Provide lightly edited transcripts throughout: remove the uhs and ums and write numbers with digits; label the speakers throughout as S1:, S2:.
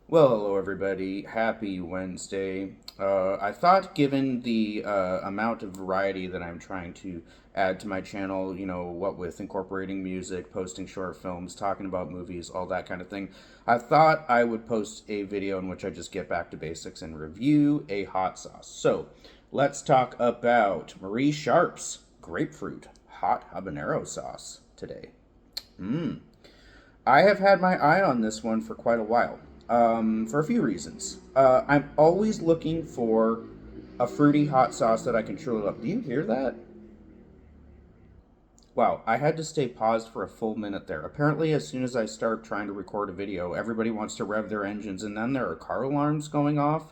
S1: Well, hello everybody. Happy Wednesday. I thought, given the amount of variety that I'm trying to add to my channel, what with incorporating music, posting short films, talking about movies, all that kind of thing, I thought I would post a video in which I just get back to basics and review a hot sauce. So, let's talk about Marie Sharp's Grapefruit Hot Habanero Sauce today. Mmm. I have had my eye on this one for quite a while, for a few reasons. I'm always looking for a fruity hot sauce that I can truly love. Do you hear that? Wow, I had to stay paused for a full minute there. Apparently, as soon as I start trying to record a video, everybody wants to rev their engines, and then there are car alarms going off.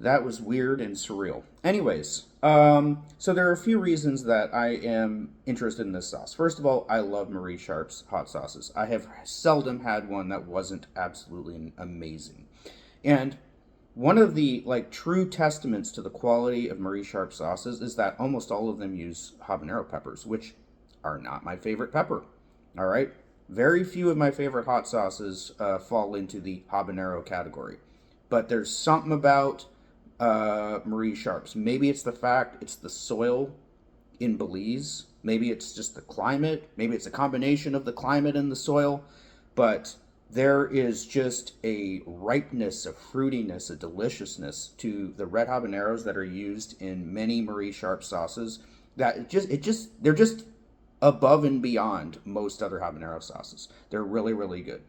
S1: That was weird and surreal. Anyways, so there are a few reasons that I am interested in this sauce. First of all, I love Marie Sharp's hot sauces. I have seldom had one that wasn't absolutely amazing. And one of the true testaments to the quality of Marie Sharp sauces is that almost all of them use habanero peppers, which are not my favorite pepper. All right, very few of my favorite hot sauces fall into the habanero category, but there's something about Marie Sharp's. Maybe it's the fact it's the soil in Belize. Maybe it's just the climate. Maybe it's a combination of the climate and the soil. But there is just a ripeness, a fruitiness, a deliciousness to the red habaneros that are used in many Marie Sharp sauces that they're just above and beyond most other habanero sauces. They're really, really good.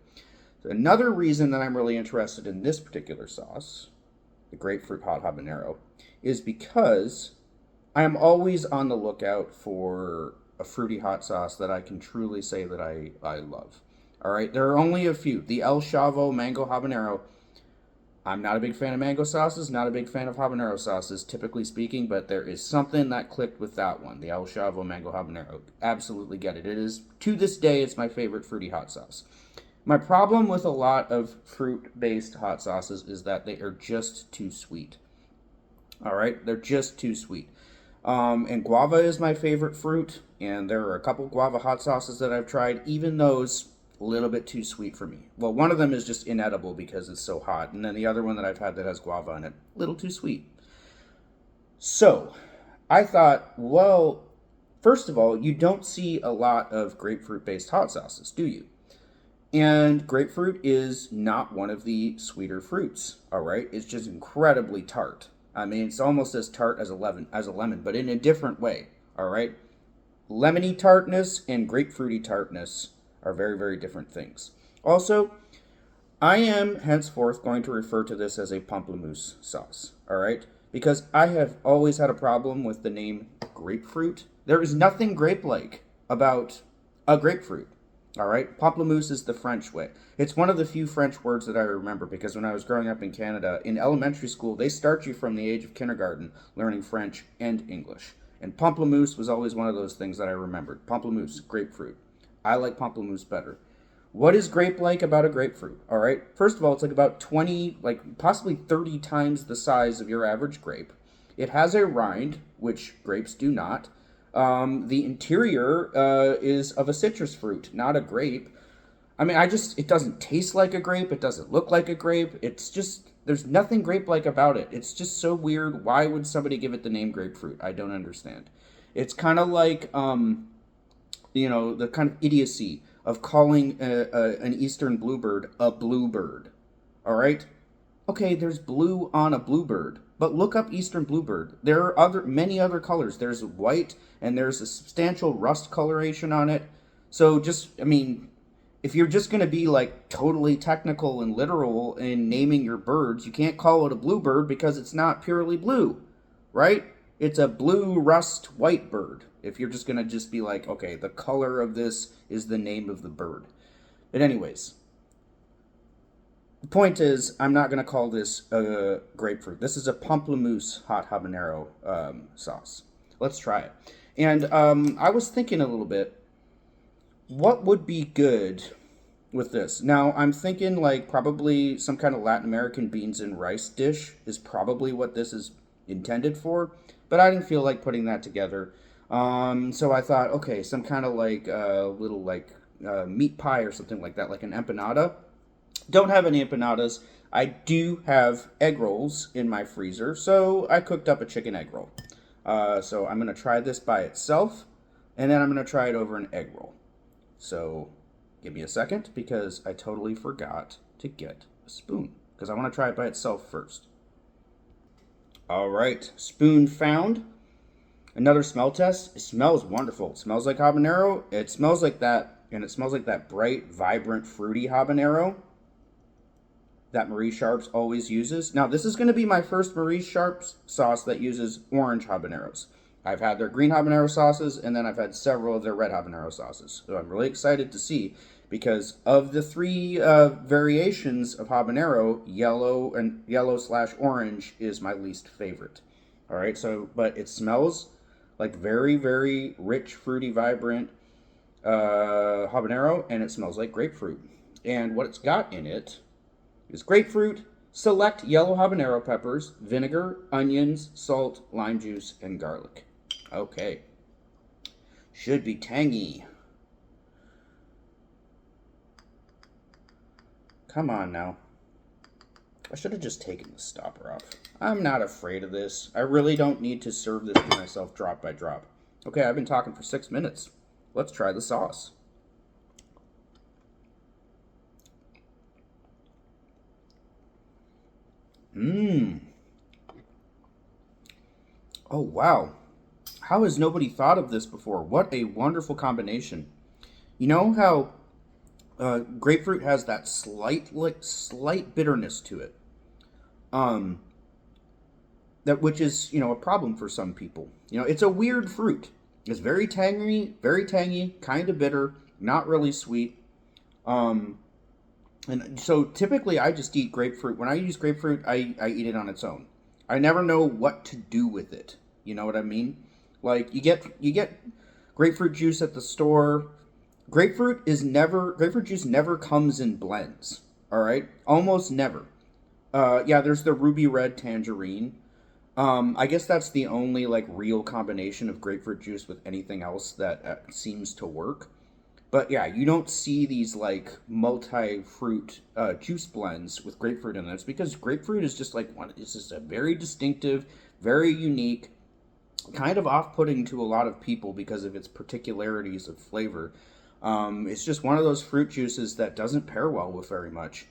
S1: So another reason that I'm really interested in this particular sauce, the grapefruit hot habanero, is because I am always on the lookout for a fruity hot sauce that I can truly say that I love. All right, there are only a few. The El Chavo mango habanero. I'm not a big fan of mango sauces, not a big fan of habanero sauces, typically speaking, but there is something that clicked with that one, the El Chavo mango habanero. Absolutely get it. It is, to this day, it's my favorite fruity hot sauce. My problem with a lot of fruit-based hot sauces is that they are just too sweet. All right, they're just too sweet. And guava is my favorite fruit, and there are a couple guava hot sauces that I've tried. Even those, a little bit too sweet for me. Well, one of them is just inedible because it's so hot, and then the other one that I've had that has guava in it, a little too sweet. So, I thought, well, first of all, you don't see a lot of grapefruit-based hot sauces, do you? And grapefruit is not one of the sweeter fruits, all right? It's just incredibly tart. I mean, it's almost as tart as a lemon, but in a different way, all right? Lemony tartness and grapefruity tartness are very, very different things. Also, I am henceforth going to refer to this as a pamplemousse sauce, all right? Because I have always had a problem with the name grapefruit. There is nothing grape-like about a grapefruit. All right, pamplemousse is the French way. It's one of the few French words that I remember because when I was growing up in Canada, in elementary school, they start you from the age of kindergarten learning French and English. And pamplemousse was always one of those things that I remembered. Pamplemousse, grapefruit. I like pamplemousse better. What is grape like about a grapefruit? All right, first of all, it's like about 20, like possibly 30 times the size of your average grape. It has a rind, which grapes do not. The interior is of a citrus fruit, not a grape. I mean, it doesn't taste like a grape. It doesn't look like a grape. It's just, there's nothing grape-like about it. It's just so weird. Why would somebody give it the name grapefruit? I don't understand. It's kind of like, the kind of idiocy of calling an eastern bluebird a bluebird. All right? Okay, there's blue on a bluebird, but look up eastern bluebird. There are many other colors. There's white and there's a substantial rust coloration on it. So I mean, if you're just going to be like totally technical and literal in naming your birds, you can't call it a bluebird because it's not purely blue, right? It's a blue rust white bird. If you're just going to just be like, okay, the color of this is the name of the bird. But anyways, the point is, I'm not going to call this a grapefruit. This is a pamplemousse hot habanero sauce. Let's try it. And I was thinking a little bit, what would be good with this? Now, I'm thinking like probably some kind of Latin American beans and rice dish is probably what this is intended for, but I didn't feel like putting that together. So I thought, okay, some kind of like little like meat pie or something like that, like an empanada. Don't have any empanadas. I do have egg rolls in my freezer, so I cooked up a chicken egg roll. So I'm going to try this by itself, and then I'm going to try it over an egg roll. So give me a second, because I totally forgot to get a spoon, because I want to try it by itself first. All right, spoon found. Another smell test. It smells wonderful. It smells like habanero. It smells like that, and it smells like that bright, vibrant, fruity habanero that Marie Sharpe's always uses. Now, this is going to be my first Marie Sharpe's sauce that uses orange habaneros. I've had their green habanero sauces, and then I've had several of their red habanero sauces. So I'm really excited to see, because of the three variations of habanero, yellow/orange is my least favorite. All right, so, but it smells like very, very rich, fruity, vibrant habanero, and it smells like grapefruit. And what it's got in it is grapefruit, select yellow habanero peppers, vinegar, onions, salt, lime juice, and garlic. Okay. Should be tangy. Come on now. I should have just taken the stopper off. I'm not afraid of this. I really don't need to serve this to myself drop by drop. Okay, I've been talking for 6 minutes. Let's try the sauce. Mmm. Oh, wow. How has nobody thought of this before? What a wonderful combination. You know how grapefruit has that slight bitterness to it. That which is, a problem for some people. It's a weird fruit. It's very tangy, kind of bitter, not really sweet. And so typically I just eat grapefruit. When I use grapefruit, I eat it on its own. I never know what to do with it. You know what I mean? Like you get grapefruit juice at the store. Grapefruit juice never comes in blends. All right? Almost never. Yeah, there's the ruby red tangerine. I guess that's the only real combination of grapefruit juice with anything else that seems to work. But yeah, you don't see these multi-fruit juice blends with grapefruit in this, because grapefruit is just it's just a very distinctive, very unique, kind of off-putting to a lot of people because of its particularities of flavor. It's just one of those fruit juices that doesn't pair well with very much.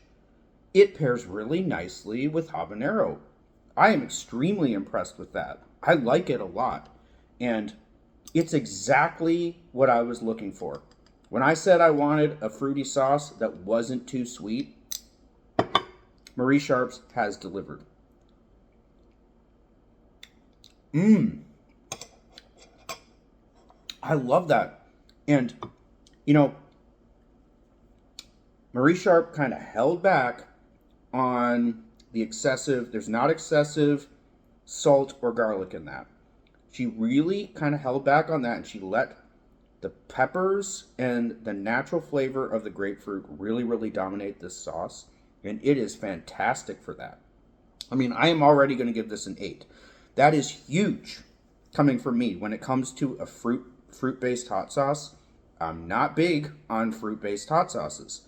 S1: It pairs really nicely with habanero. I am extremely impressed with that. I like it a lot. And it's exactly what I was looking for. When I said I wanted a fruity sauce that wasn't too sweet, Marie Sharpe's has delivered. I love that. And, Marie Sharpe kind of held back on there's not excessive salt or garlic in that. She really kind of held back on that, and she let the peppers and the natural flavor of the grapefruit really, really dominate this sauce. And it is fantastic for that. I mean, I am already going to give this an 8. That is huge coming from me when it comes to a fruit-based hot sauce. I'm not big on fruit-based hot sauces.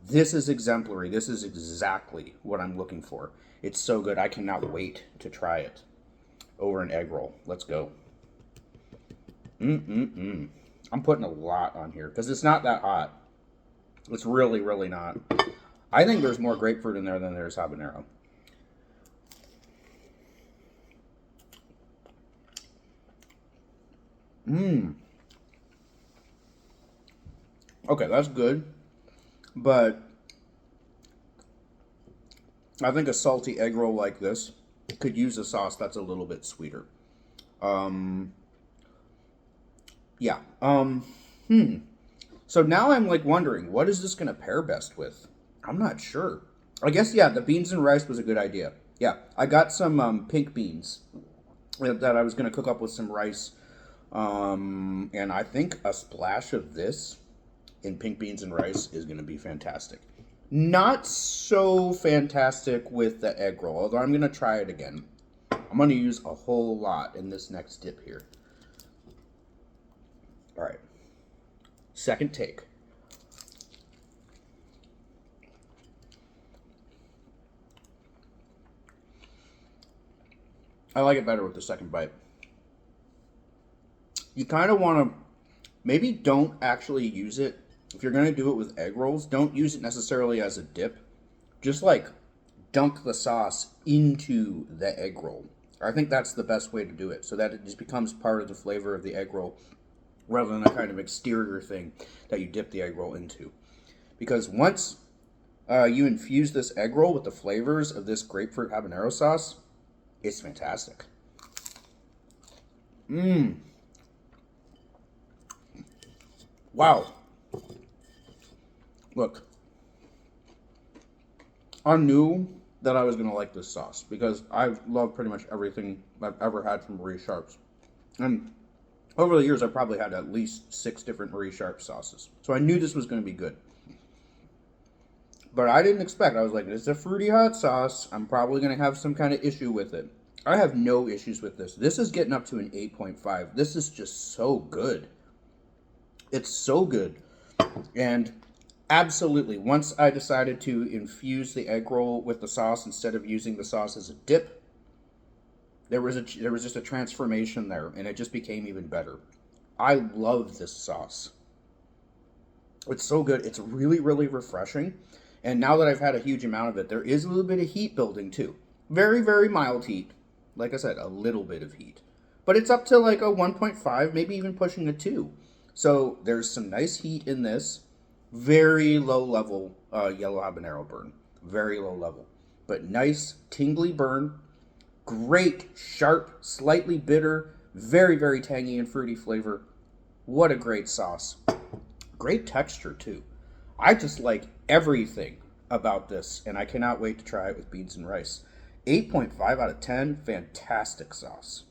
S1: This is exemplary. This is exactly what I'm looking for. It's so good. I cannot wait to try it over an egg roll. Let's go. I'm putting a lot on here because it's not that hot. It's really, really not. I think there's more grapefruit in there than there's habanero. Okay, that's good. But I think a salty egg roll like this could use a sauce that's a little bit sweeter. Yeah. So now I'm wondering, what is this going to pair best with? I'm not sure. I guess, yeah, the beans and rice was a good idea. Yeah, I got some pink beans that I was going to cook up with some rice. And I think a splash of this in pink beans and rice is going to be fantastic. Not so fantastic with the egg roll, although I'm going to try it again. I'm going to use a whole lot in this next dip here. All right. Second take. I like it better with the second bite. You kind of want to, maybe don't actually use it. If you're going to do it with egg rolls, don't use it necessarily as a dip. Just like dunk the sauce into the egg roll. I think that's the best way to do it, so that it just becomes part of the flavor of the egg roll rather than a kind of exterior thing that you dip the egg roll into. Because once you infuse this egg roll with the flavors of this grapefruit habanero sauce, it's fantastic. Wow. Look, I knew that I was going to like this sauce because I've loved pretty much everything I've ever had from Marie Sharpe's. And over the years, I've probably had at least 6 different Marie Sharpe sauces. So I knew this was going to be good. But I didn't expect. I was like, it's a fruity hot sauce. I'm probably going to have some kind of issue with it. I have no issues with this. This is getting up to an 8.5. This is just so good. It's so good. And absolutely, once I decided to infuse the egg roll with the sauce instead of using the sauce as a dip, there was just a transformation there, and it just became even better. I love this sauce. It's so good. It's really, really refreshing. And now that I've had a huge amount of it, there is a little bit of heat building too. Very, very mild heat. Like I said, a little bit of heat. But it's up to like a 1.5, maybe even pushing a 2. So there's some nice heat in this. Very low level yellow habanero burn. Very low level. But nice, tingly burn. Great, sharp, slightly bitter, very, very tangy and fruity flavor. What a great sauce. Great texture too. I just like everything about this, and I cannot wait to try it with beans and rice. 8.5 out of 10, fantastic sauce.